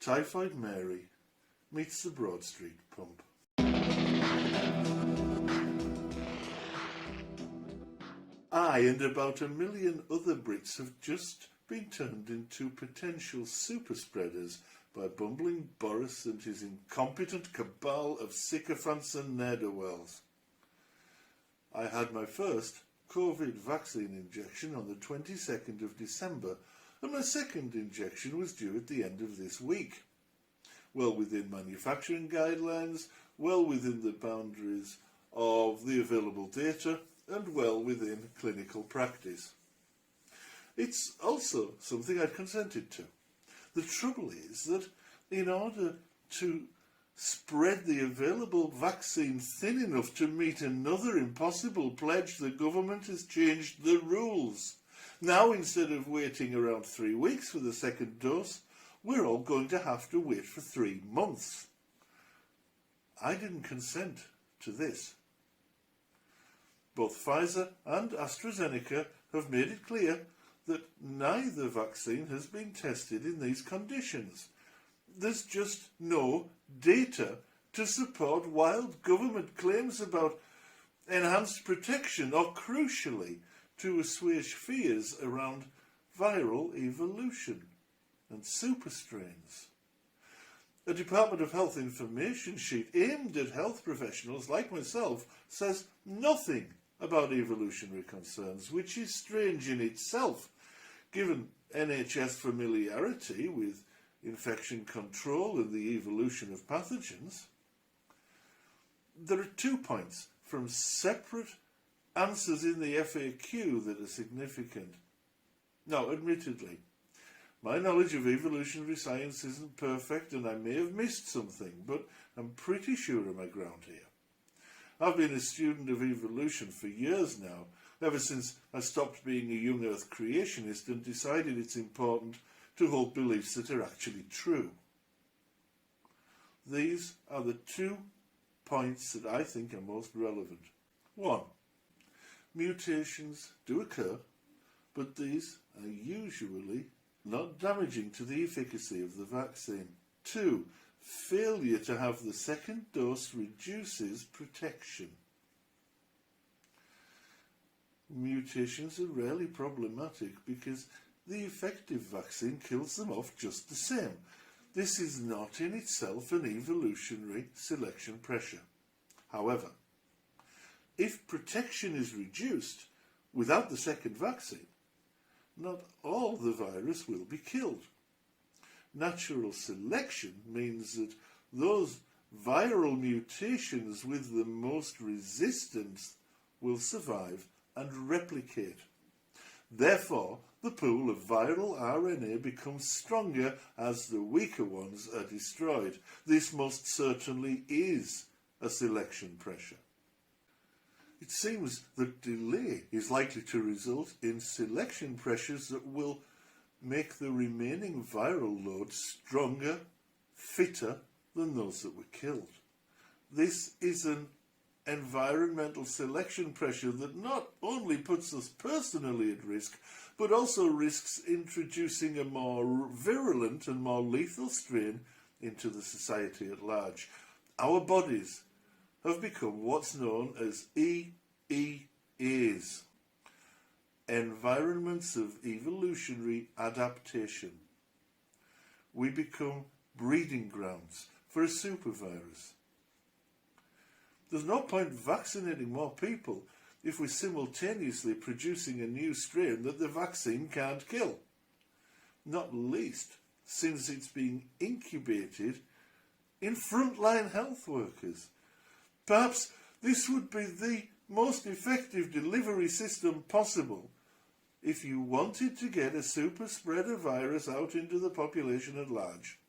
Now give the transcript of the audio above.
Typhoid Mary meets the Broad Street pump. I and about 1 million other Brits have just been turned into potential super spreaders by bumbling Boris and his incompetent cabal of sycophants and ne'er-do-wells. I had my first Covid vaccine injection on the 22nd of December, and my second injection was due at the end of this week. Well within manufacturing guidelines, well within the boundaries of the available data, and well within clinical practice. It's also something I'd consented to. The trouble is that in order to spread the available vaccine thin enough to meet another impossible pledge, the government has changed the rules. Now, instead of waiting around 3 weeks for the second dose, we're all going to have to wait for 3 months. I didn't consent to this. Both Pfizer and AstraZeneca have made it clear that neither vaccine has been tested in these conditions. There's just no data to support wild government claims about enhanced protection or, crucially, to assuage fears around viral evolution and superstrains. A Department of Health information sheet aimed at health professionals like myself says nothing about evolutionary concerns, which is strange in itself, given NHS familiarity with infection control and the evolution of pathogens. There are 2 points from separate answers in the FAQ that are significant. Now, admittedly, my knowledge of evolutionary science isn't perfect and I may have missed something, but I'm pretty sure of my ground here. I've been a student of evolution for years now, ever since I stopped being a young Earth creationist and decided it's important to hold beliefs that are actually true. These are the 2 points that I think are most relevant. 1. Mutations do occur, but these are usually not damaging to the efficacy of the vaccine. 2. Failure to have the second dose reduces protection. Mutations are rarely problematic because the effective vaccine kills them off just the same. This is not in itself an evolutionary selection pressure. However, if protection is reduced without the second vaccine, not all the virus will be killed. Natural selection means that those viral mutations with the most resistance will survive and replicate. Therefore, the pool of viral RNA becomes stronger as the weaker ones are destroyed. This most certainly is a selection pressure. It seems that delay is likely to result in selection pressures that will make the remaining viral load stronger, fitter than those that were killed. This is an environmental selection pressure that not only puts us personally at risk, but also risks introducing a more virulent and more lethal strain into the society at large. Our bodies have become what's known as EEAs, environments of evolutionary adaptation. We become breeding grounds for a supervirus. There's no point vaccinating more people if we're simultaneously producing a new strain that the vaccine can't kill. Not least since it's being incubated in frontline health workers. Perhaps this would be the most effective delivery system possible if you wanted to get a super spreader virus out into the population at large.